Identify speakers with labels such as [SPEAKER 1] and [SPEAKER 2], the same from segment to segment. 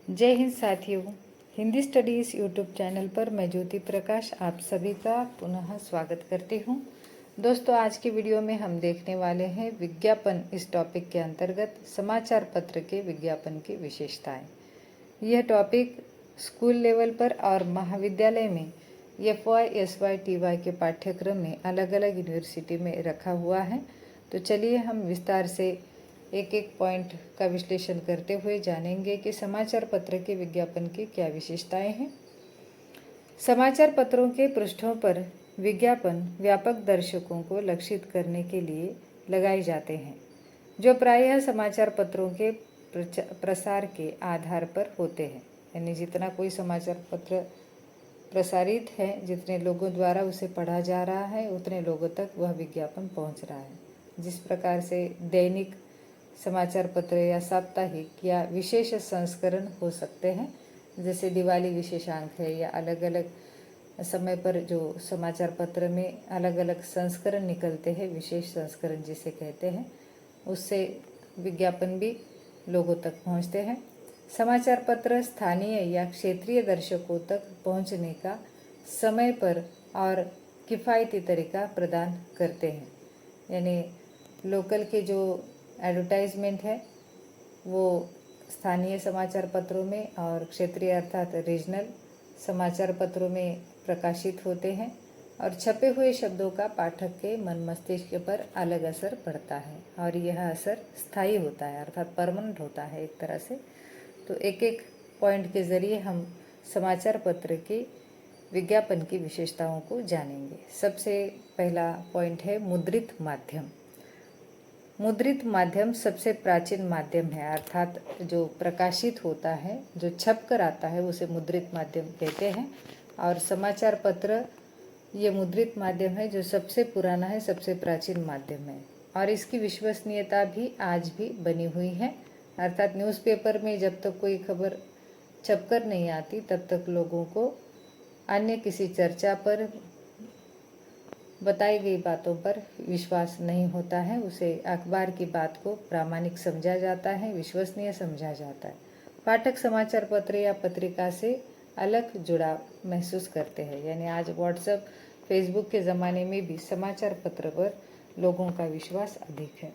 [SPEAKER 1] जय हिंद साथियों, Hindi studies YouTube channel पर मैं ज्योति प्रकाश आप सभी का पुनः स्वागत करती हूँ। दोस्तों, आज की वीडियो में हम देखने वाले हैं विज्ञापन। इस टॉपिक के अंतर्गत समाचार पत्र के विज्ञापन की विशेषताएं। यह टॉपिक स्कूल लेवल पर और महाविद्यालय में FY, SY, TY के पाठ्यक्रम में अलग अलग यूनिवर्सिटी में रखा हुआ है। तो चलिए हम विस्तार से एक एक पॉइंट का विश्लेषण करते हुए जानेंगे कि समाचार पत्र के विज्ञापन की क्या विशेषताएं हैं। समाचार पत्रों के पृष्ठों पर विज्ञापन व्यापक दर्शकों को लक्षित करने के लिए लगाए जाते हैं, जो प्रायः समाचार पत्रों के प्रसार के आधार पर होते हैं। यानी जितना कोई समाचार पत्र प्रसारित है, जितने लोगों द्वारा उसे पढ़ा जा रहा है, उतने लोगों तक वह विज्ञापन पहुंच रहा है। जिस प्रकार से दैनिक समाचार पत्र या साप्ताहिक या विशेष संस्करण हो सकते हैं, जैसे दिवाली विशेषांक है, या अलग अलग समय पर जो समाचार पत्र में अलग अलग संस्करण निकलते हैं, विशेष संस्करण जिसे कहते हैं, उससे विज्ञापन भी लोगों तक पहुंचते हैं। समाचार पत्र स्थानीय या क्षेत्रीय दर्शकों तक पहुंचने का समय पर और किफ़ायती तरीका प्रदान करते हैं। यानी लोकल के जो एडवर्टाइजमेंट है वो स्थानीय समाचार पत्रों में और क्षेत्रीय अर्थात रीजनल समाचार पत्रों में प्रकाशित होते हैं, और छपे हुए शब्दों का पाठक के मन मस्तिष्क पर अलग असर पड़ता है, और यह असर स्थायी होता है अर्थात परमानेंट होता है एक तरह से। तो एक एक पॉइंट के ज़रिए हम समाचार पत्र के विज्ञापन की विशेषताओं को जानेंगे। सबसे पहला पॉइंट है मुद्रित माध्यम। मुद्रित माध्यम सबसे प्राचीन माध्यम है, अर्थात जो प्रकाशित होता है, जो छप कर आता है, उसे मुद्रित माध्यम कहते हैं। और समाचार पत्र ये मुद्रित माध्यम है जो सबसे पुराना है, सबसे प्राचीन माध्यम है, और इसकी विश्वसनीयता भी आज भी बनी हुई है। अर्थात न्यूज़पेपर में जब तक कोई खबर छपकर नहीं आती, तब तक लोगों को अन्य किसी चर्चा पर बताई गई बातों पर विश्वास नहीं होता है। उसे अखबार की बात को प्रामाणिक समझा जाता है, विश्वसनीय समझा जाता है। पाठक समाचार पत्र या पत्रिका से अलग जुड़ाव महसूस करते हैं। यानी आज व्हाट्सएप, फेसबुक के ज़माने में भी समाचार पत्र पर लोगों का विश्वास अधिक है।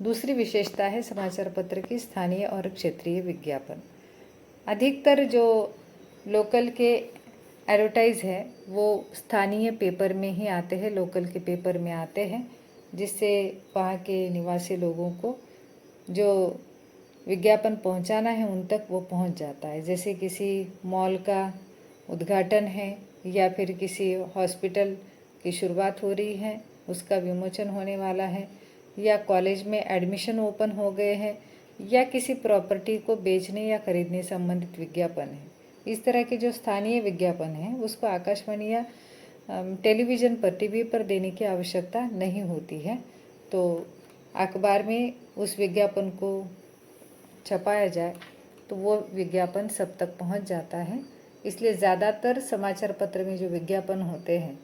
[SPEAKER 1] दूसरी विशेषता है समाचार पत्र की स्थानीय और क्षेत्रीय विज्ञापन। अधिकतर जो लोकल के एडवर्टाइज है वो स्थानीय पेपर में ही आते हैं, लोकल के पेपर में आते हैं, जिससे वहाँ के निवासी लोगों को जो विज्ञापन पहुँचाना है उन तक वो पहुँच जाता है। जैसे किसी मॉल का उद्घाटन है, या फिर किसी हॉस्पिटल की शुरुआत हो रही है, उसका विमोचन होने वाला है, या कॉलेज में एडमिशन ओपन हो गए हैं, या किसी प्रॉपर्टी को बेचने या खरीदने संबंधित विज्ञापन है। इस तरह के जो स्थानीय विज्ञापन है उसको आकाशवाणी या टेलीविज़न पर, टीवी पर देने की आवश्यकता नहीं होती है। तो अखबार में उस विज्ञापन को छपाया जाए तो वो विज्ञापन सब तक पहुंच जाता है। इसलिए ज़्यादातर समाचार पत्र में जो विज्ञापन होते हैं,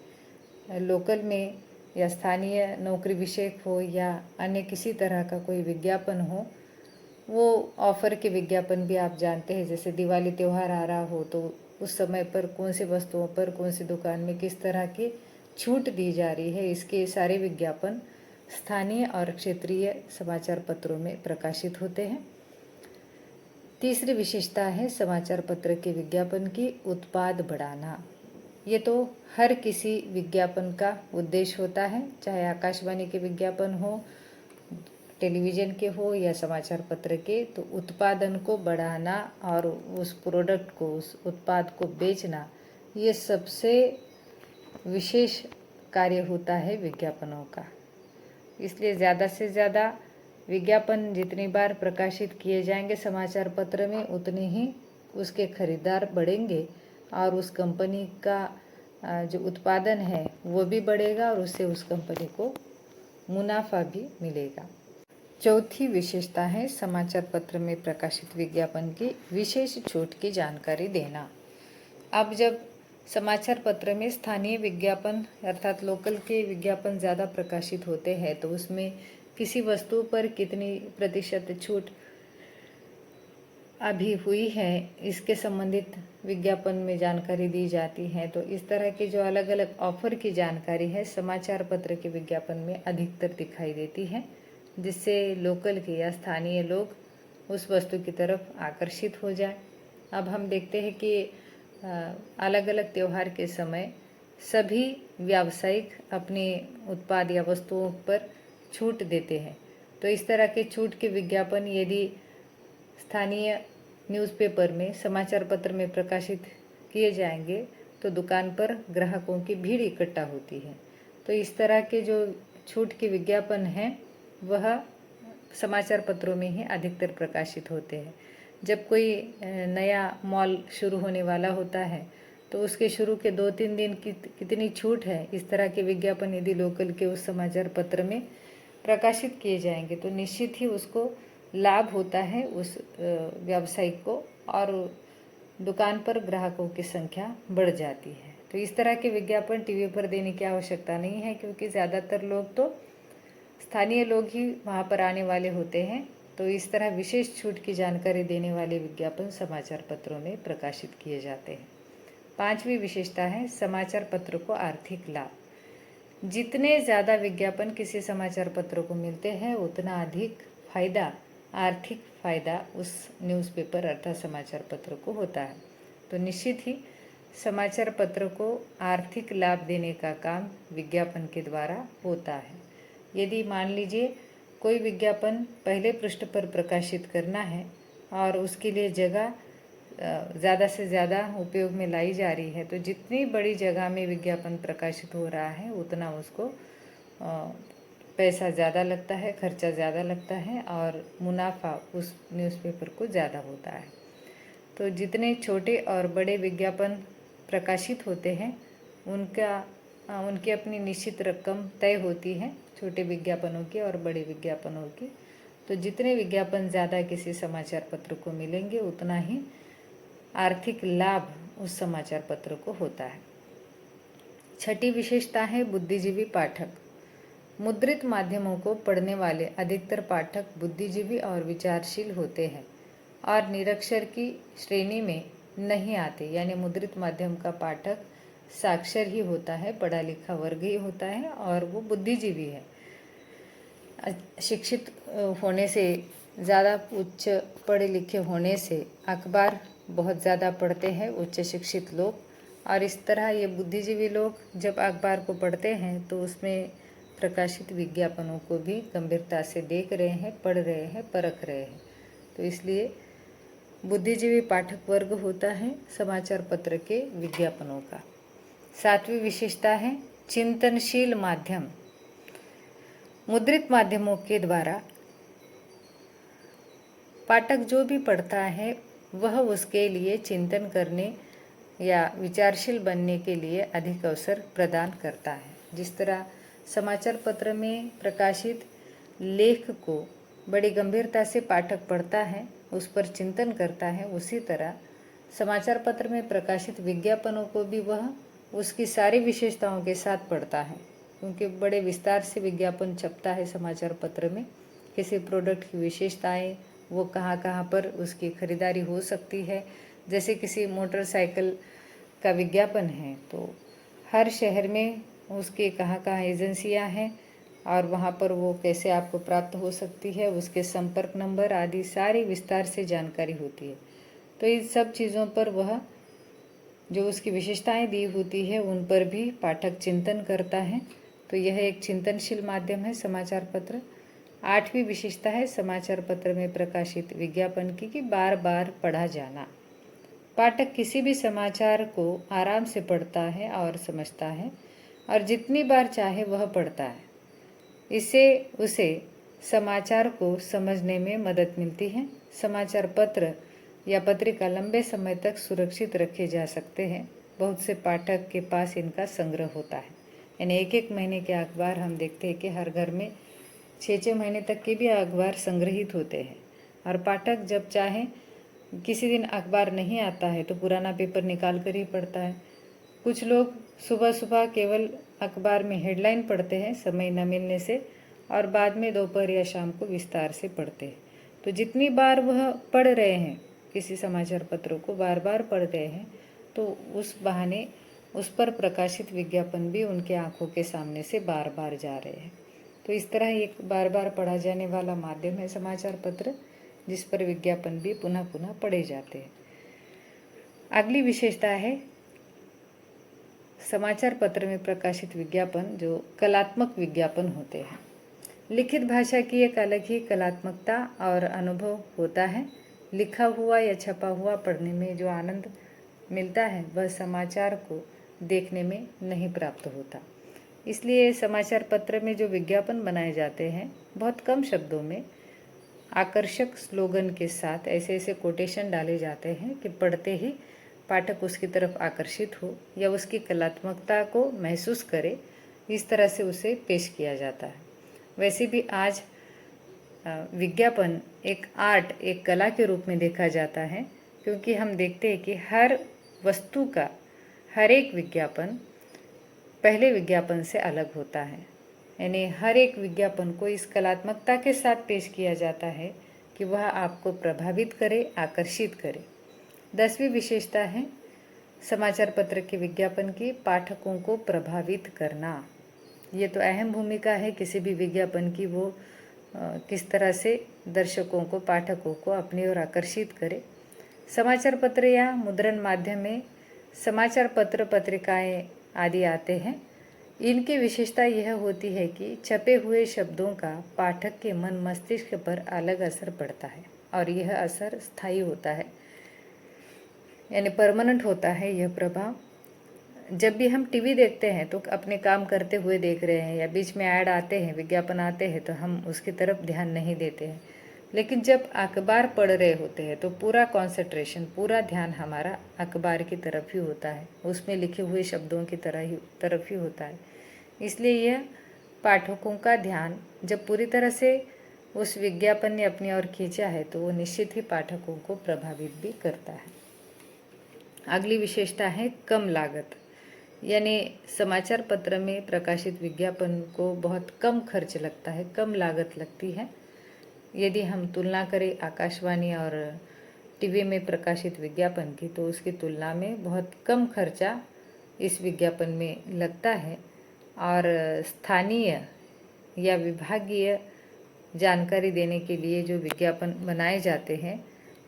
[SPEAKER 1] लोकल में या स्थानीय नौकरी विषयक हो या अन्य किसी तरह का कोई विज्ञापन हो, वो ऑफ़र के विज्ञापन भी आप जानते हैं। जैसे दिवाली त्यौहार आ रहा हो तो उस समय पर कौन सी वस्तुओं पर, कौन सी दुकान में किस तरह की छूट दी जा रही है, इसके सारे विज्ञापन स्थानीय और क्षेत्रीय समाचार पत्रों में प्रकाशित होते हैं। तीसरी विशेषता है समाचार पत्र के विज्ञापन की उत्पाद बढ़ाना। ये तो हर किसी विज्ञापन का उद्देश्य होता है, चाहे आकाशवाणी के विज्ञापन हो, टेलीविज़न के हो या समाचार पत्र के। तो उत्पादन को बढ़ाना और उस प्रोडक्ट को, उस उत्पाद को बेचना, ये सबसे विशेष कार्य होता है विज्ञापनों का। इसलिए ज़्यादा से ज़्यादा विज्ञापन जितनी बार प्रकाशित किए जाएंगे समाचार पत्र में, उतने ही उसके खरीदार बढ़ेंगे और उस कंपनी का जो उत्पादन है वो भी बढ़ेगा, और उससे उस कंपनी को मुनाफा भी मिलेगा। चौथी विशेषता है समाचार पत्र में प्रकाशित विज्ञापन की विशेष छूट की जानकारी देना। अब जब समाचार पत्र में स्थानीय विज्ञापन अर्थात लोकल के विज्ञापन ज़्यादा प्रकाशित होते हैं, तो उसमें किसी वस्तु पर कितनी प्रतिशत छूट अभी हुई है इसके संबंधित विज्ञापन में जानकारी दी जाती है। तो इस तरह की जो अलग अलग ऑफर की जानकारी है समाचार पत्र के विज्ञापन में अधिकतर दिखाई देती है, जिससे लोकल के या स्थानीय लोग उस वस्तु की तरफ आकर्षित हो जाए। अब हम देखते हैं कि अलग अलग त्यौहार के समय सभी व्यावसायिक अपने उत्पाद या वस्तुओं पर छूट देते हैं। तो इस तरह के छूट के विज्ञापन यदि स्थानीय न्यूज़पेपर में, समाचार पत्र में प्रकाशित किए जाएंगे तो दुकान पर ग्राहकों की भीड़ इकट्ठा होती है। तो इस तरह के जो छूट के विज्ञापन हैं वह समाचार पत्रों में ही अधिकतर प्रकाशित होते हैं। जब कोई नया मॉल शुरू होने वाला होता है तो उसके शुरू के 2-3 दिन की कितनी छूट है, इस तरह के विज्ञापन यदि लोकल के उस समाचार पत्र में प्रकाशित किए जाएंगे तो निश्चित ही उसको लाभ होता है उस व्यावसायिक को, और दुकान पर ग्राहकों की संख्या बढ़ जाती है। तो इस तरह के विज्ञापन टीवी पर देने की आवश्यकता नहीं है, क्योंकि ज़्यादातर लोग तो स्थानीय लोग ही वहाँ पर आने वाले होते हैं। तो इस तरह विशेष छूट की जानकारी देने वाले विज्ञापन समाचार पत्रों में प्रकाशित किए जाते हैं। 5वीं विशेषता है समाचार पत्र को आर्थिक लाभ। जितने ज़्यादा विज्ञापन किसी समाचार पत्र को मिलते हैं उतना अधिक फायदा, आर्थिक फायदा उस न्यूज़पेपर अर्थात समाचार पत्र को होता है। तो निश्चित ही समाचार पत्र को आर्थिक लाभ देने का काम विज्ञापन के द्वारा होता है। यदि मान लीजिए कोई विज्ञापन पहले पृष्ठ पर प्रकाशित करना है और उसके लिए जगह ज़्यादा से ज़्यादा उपयोग में लाई जा रही है, तो जितनी बड़ी जगह में विज्ञापन प्रकाशित हो रहा है उतना उसको पैसा ज़्यादा लगता है, खर्चा ज़्यादा लगता है और मुनाफा उस न्यूज़पेपर को ज़्यादा होता है। तो जितने छोटे और बड़े विज्ञापन प्रकाशित होते हैं उनकी अपनी निश्चित रकम तय होती है, छोटे विज्ञापनों की और बड़े विज्ञापनों की। तो जितने विज्ञापन ज़्यादा किसी समाचार पत्र को मिलेंगे उतना ही आर्थिक लाभ उस समाचार पत्र को होता है। 6ठी विशेषता है बुद्धिजीवी पाठक। मुद्रित माध्यमों को पढ़ने वाले अधिकतर पाठक बुद्धिजीवी और विचारशील होते हैं और निरक्षर की श्रेणी में नहीं आते। यानी मुद्रित माध्यम का पाठक साक्षर ही होता है, पढ़ा लिखा वर्ग ही होता है और वो बुद्धिजीवी है। शिक्षित होने से, ज़्यादा उच्च पढ़े लिखे होने से अखबार बहुत ज़्यादा पढ़ते हैं उच्च शिक्षित लोग, और इस तरह ये बुद्धिजीवी लोग जब अखबार को पढ़ते हैं तो उसमें प्रकाशित विज्ञापनों को भी गंभीरता से देख रहे हैं, पढ़ रहे हैं, परख रहे हैं। तो इसलिए बुद्धिजीवी पाठक वर्ग होता है समाचार पत्र के विज्ञापनों का। 7वीं विशेषता है चिंतनशील माध्यम। मुद्रित माध्यमों के द्वारा पाठक जो भी पढ़ता है वह उसके लिए चिंतन करने या विचारशील बनने के लिए अधिक अवसर प्रदान करता है। जिस तरह समाचार पत्र में प्रकाशित लेख को बड़ी गंभीरता से पाठक पढ़ता है, उस पर चिंतन करता है, उसी तरह समाचार पत्र में प्रकाशित विज्ञापनों को भी वह उसकी सारी विशेषताओं के साथ पढ़ता है, क्योंकि बड़े विस्तार से विज्ञापन छपता है समाचार पत्र में। किसी प्रोडक्ट की विशेषताएं, वो कहाँ कहाँ पर उसकी खरीदारी हो सकती है। जैसे किसी मोटरसाइकिल का विज्ञापन है तो हर शहर में उसके कहाँ कहाँ एजेंसियां हैं और वहाँ पर वो कैसे आपको प्राप्त हो सकती है, उसके संपर्क नंबर आदि सारी विस्तार से जानकारी होती है। तो इन सब चीज़ों पर वह जो उसकी विशेषताएं दी होती है उन पर भी पाठक चिंतन करता है। तो यह एक चिंतनशील माध्यम है समाचार पत्र। 8वीं विशेषता है समाचार पत्र में प्रकाशित विज्ञापन की कि बार बार पढ़ा जाना। पाठक किसी भी समाचार को आराम से पढ़ता है और समझता है और जितनी बार चाहे वह पढ़ता है। इससे उसे समाचार को समझने में मदद मिलती है। समाचार पत्र या पत्रिका लंबे समय तक सुरक्षित रखे जा सकते हैं। बहुत से पाठक के पास इनका संग्रह होता है, यानी 1-1 महीने के अखबार हम देखते हैं कि हर घर में 6-6 महीने तक के भी अखबार संग्रहित होते हैं। और पाठक जब चाहे, किसी दिन अखबार नहीं आता है तो पुराना पेपर निकाल कर ही पढ़ता है। कुछ लोग सुबह सुबह केवल अखबार में हेडलाइन पढ़ते हैं समय न मिलने से, और बाद में दोपहर या शाम को विस्तार से पढ़ते हैं। तो जितनी बार वह पढ़ रहे हैं किसी समाचार पत्रों को बार बार पढ़ रहे हैं तो उस बहाने उस पर प्रकाशित विज्ञापन भी उनके आंखों के सामने से बार बार जा रहे हैं। तो इस तरह एक बार बार पढ़ा जाने वाला माध्यम है समाचार पत्र, जिस पर विज्ञापन भी पुनः पुनः पढ़े जाते हैं। अगली विशेषता है समाचार पत्र में प्रकाशित विज्ञापन जो कलात्मक विज्ञापन होते हैं। लिखित भाषा की एक अलग ही कलात्मकता और अनुभव होता है। लिखा हुआ या छपा हुआ पढ़ने में जो आनंद मिलता है वह समाचार को देखने में नहीं प्राप्त होता। इसलिए समाचार पत्र में जो विज्ञापन बनाए जाते हैं बहुत कम शब्दों में आकर्षक स्लोगन के साथ ऐसे ऐसे कोटेशन डाले जाते हैं कि पढ़ते ही पाठक उसकी तरफ आकर्षित हो या उसकी कलात्मकता को महसूस करे, इस तरह से उसे पेश किया जाता है। वैसे भी आज विज्ञापन एक आर्ट, एक कला के रूप में देखा जाता है, क्योंकि हम देखते हैं कि हर वस्तु का हर एक विज्ञापन पहले विज्ञापन से अलग होता है। यानी हर एक विज्ञापन को इस कलात्मकता के साथ पेश किया जाता है कि वह आपको प्रभावित करे, आकर्षित करे। 10वीं विशेषता है समाचार पत्र के विज्ञापन की पाठकों को प्रभावित करना। ये तो अहम भूमिका है किसी भी विज्ञापन की, वो किस तरह से दर्शकों को, पाठकों को अपनी ओर आकर्षित करे। समाचार पत्र या मुद्रण माध्यम में समाचार पत्र, पत्रिकाएं आदि आते हैं। इनकी विशेषता यह होती है कि छपे हुए शब्दों का पाठक के मन मस्तिष्क पर अलग असर पड़ता है और यह असर स्थायी होता है, यानी परमानेंट होता है यह प्रभाव। जब भी हम टीवी देखते हैं तो अपने काम करते हुए देख रहे हैं या बीच में ऐड आते हैं, विज्ञापन आते हैं तो हम उसकी तरफ ध्यान नहीं देते हैं। लेकिन जब अखबार पढ़ रहे होते हैं तो पूरा कंसंट्रेशन, पूरा ध्यान हमारा अखबार की तरफ ही होता है, उसमें लिखे हुए शब्दों की तरफ ही होता है। इसलिए यह पाठकों का ध्यान जब पूरी तरह से उस विज्ञापन ने अपनी ओर खींचा है तो वो निश्चित ही पाठकों को प्रभावित भी करता है। अगली विशेषता है कम लागत, यानी समाचार पत्र में प्रकाशित विज्ञापन को बहुत कम खर्च लगता है, कम लागत लगती है। यदि हम तुलना करें आकाशवाणी और टीवी में प्रकाशित विज्ञापन की तो उसकी तुलना में बहुत कम खर्चा इस विज्ञापन में लगता है और स्थानीय या विभागीय जानकारी देने के लिए जो विज्ञापन बनाए जाते हैं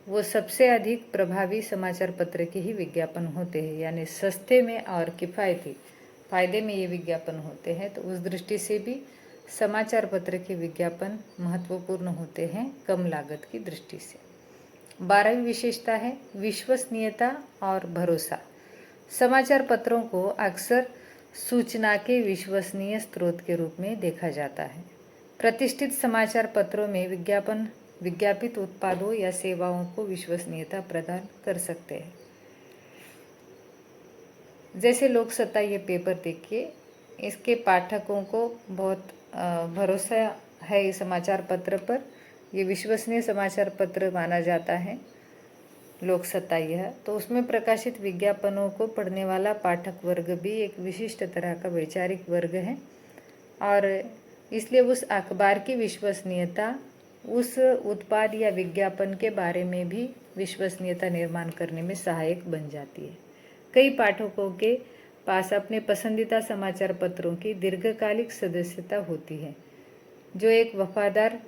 [SPEAKER 1] वो सबसे अधिक प्रभावी समाचार पत्र के ही विज्ञापन होते हैं, यानी सस्ते में और किफ़ायती फायदे में ये विज्ञापन होते हैं। तो उस दृष्टि से भी समाचार पत्र के विज्ञापन महत्वपूर्ण होते हैं कम लागत की दृष्टि से। 12वीं विशेषता है विश्वसनीयता और भरोसा। समाचार पत्रों को अक्सर सूचना के विश्वसनीय स्रोत के रूप में देखा जाता है। प्रतिष्ठित समाचार पत्रों में विज्ञापन विज्ञापित उत्पादों या सेवाओं को विश्वसनीयता प्रदान कर सकते हैं। जैसे लोकसत्ता ये पेपर देखिए, इसके पाठकों को बहुत भरोसा है इस समाचार पत्र पर, ये विश्वसनीय समाचार पत्र माना जाता है लोकसत्ता यह। तो उसमें प्रकाशित विज्ञापनों को पढ़ने वाला पाठक वर्ग भी एक विशिष्ट तरह का वैचारिक वर्ग है और इसलिए उस अखबार की विश्वसनीयता उस उत्पाद या विज्ञापन के बारे में भी विश्वसनीयता निर्माण करने में सहायक बन जाती है। कई पाठकों के पास अपने पसंदीदा समाचार पत्रों की दीर्घकालिक सदस्यता होती है, जो एक वफादार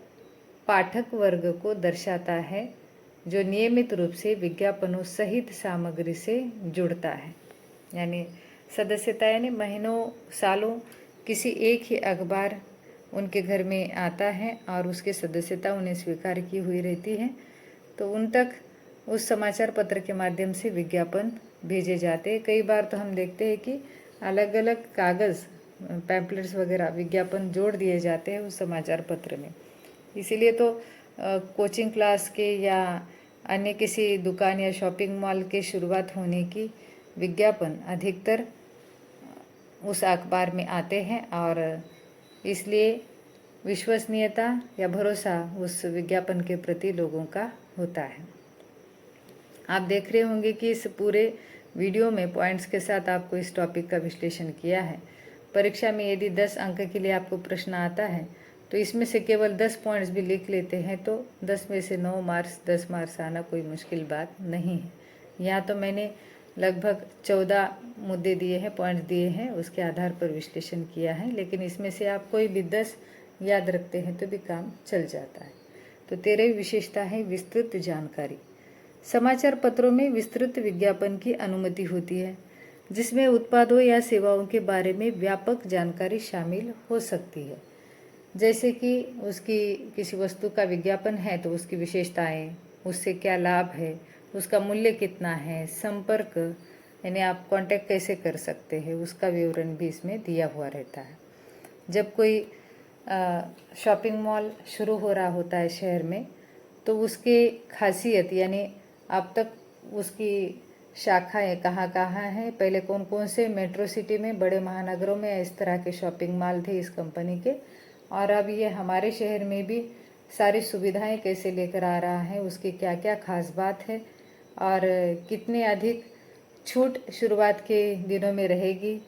[SPEAKER 1] पाठक वर्ग को दर्शाता है जो नियमित रूप से विज्ञापनों सहित सामग्री से जुड़ता है। यानी सदस्यता यानी महीनों सालों किसी एक ही अखबार उनके घर में आता है और उसकी सदस्यता उन्हें स्वीकार की हुई रहती है, तो उन तक उस समाचार पत्र के माध्यम से विज्ञापन भेजे जाते हैं। कई बार तो हम देखते हैं कि अलग अलग कागज़, पैम्पलेट्स वगैरह विज्ञापन जोड़ दिए जाते हैं उस समाचार पत्र में। इसीलिए तो कोचिंग क्लास के या अन्य किसी दुकान या शॉपिंग मॉल के शुरुआत होने की विज्ञापन अधिकतर उस अखबार में आते हैं और इसलिए विश्वसनीयता या भरोसा उस विज्ञापन के प्रति लोगों का होता है। आप देख रहे होंगे कि इस पूरे वीडियो में पॉइंट्स के साथ आपको इस टॉपिक का विश्लेषण किया है। परीक्षा में यदि 10 अंक के लिए आपको प्रश्न आता है तो इसमें से केवल 10 पॉइंट्स भी लिख लेते हैं तो 10 में से 9 मार्क्स 10 मार्क्स आना कोई मुश्किल बात नहीं है। यहाँ तो मैंने लगभग 14 मुद्दे दिए हैं, पॉइंट्स दिए हैं, उसके आधार पर विश्लेषण किया है, लेकिन इसमें से आप कोई भी 10 याद रखते हैं तो भी काम चल जाता है। तो 13वीं विशेषता है विस्तृत जानकारी। समाचार पत्रों में विस्तृत विज्ञापन की अनुमति होती है, जिसमें उत्पादों या सेवाओं के बारे में व्यापक जानकारी शामिल हो सकती है। जैसे कि उसकी किसी वस्तु का विज्ञापन है तो उसकी विशेषताएं, उससे क्या लाभ है, उसका मूल्य कितना है, संपर्क यानी आप कांटेक्ट कैसे कर सकते हैं, उसका विवरण भी इसमें दिया हुआ रहता है। जब कोई शॉपिंग मॉल शुरू हो रहा होता है शहर में, तो उसके खासियत यानी अब तक उसकी शाखाएं कहाँ कहाँ हैं, पहले कौन कौन से मेट्रो सिटी में, बड़े महानगरों में इस तरह के शॉपिंग मॉल थे इस कंपनी के, और अब ये हमारे शहर में भी सारी सुविधाएं कैसे लेकर आ रहा है, उसकी क्या क्या खास बात है और कितने अधिक छूट शुरुआत के दिनों में रहेगी,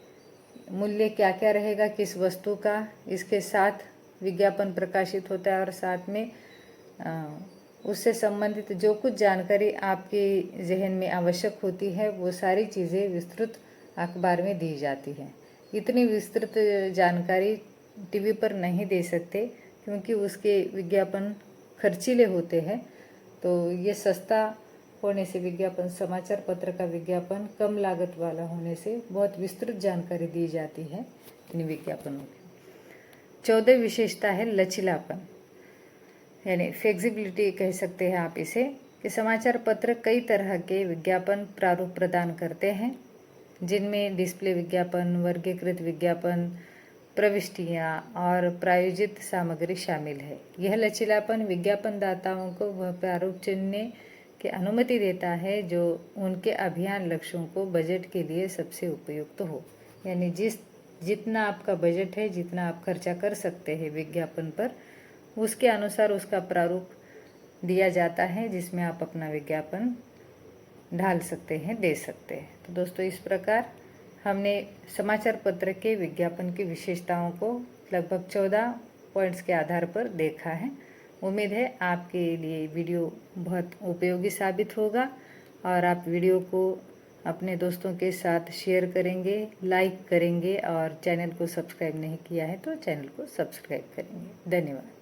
[SPEAKER 1] मूल्य क्या क्या रहेगा किस वस्तु का, इसके साथ विज्ञापन प्रकाशित होता है और साथ में उससे संबंधित जो कुछ जानकारी आपके जहन में आवश्यक होती है वो सारी चीज़ें विस्तृत अखबार में दी जाती है। इतनी विस्तृत जानकारी टीवी पर नहीं दे सकते क्योंकि उसके विज्ञापन खर्चीले होते हैं। तो ये सस्ता होने से विज्ञापन, समाचार पत्र का विज्ञापन कम लागत वाला होने से बहुत विस्तृत जानकारी दी जाती है इन विज्ञापनों की। 14 विशेषता है लचीलापन यानी फ्लेक्सिबिलिटी कह सकते हैं आप इसे, कि समाचार पत्र कई तरह के विज्ञापन प्रारूप प्रदान करते हैं, जिनमें डिस्प्ले विज्ञापन, वर्गीकृत विज्ञापन, प्रविष्टियाँ और प्रायोजित सामग्री शामिल है। यह लचीलापन विज्ञापनदाताओं को वह प्रारूप चुनने की अनुमति देता है जो उनके अभियान लक्ष्यों को बजट के लिए सबसे उपयुक्त हो। यानी जितना आपका बजट है, जितना आप खर्चा कर सकते हैं विज्ञापन पर, उसके अनुसार उसका प्रारूप दिया जाता है जिसमें आप अपना विज्ञापन ढाल सकते हैं, दे सकते हैं। तो दोस्तों, इस प्रकार हमने समाचार पत्र के विज्ञापन की विशेषताओं को लगभग 14 पॉइंट्स के आधार पर देखा है। उम्मीद है आपके लिए वीडियो बहुत उपयोगी साबित होगा और आप वीडियो को अपने दोस्तों के साथ शेयर करेंगे, लाइक करेंगे और चैनल को सब्सक्राइब नहीं किया है तो चैनल को सब्सक्राइब करेंगे। धन्यवाद।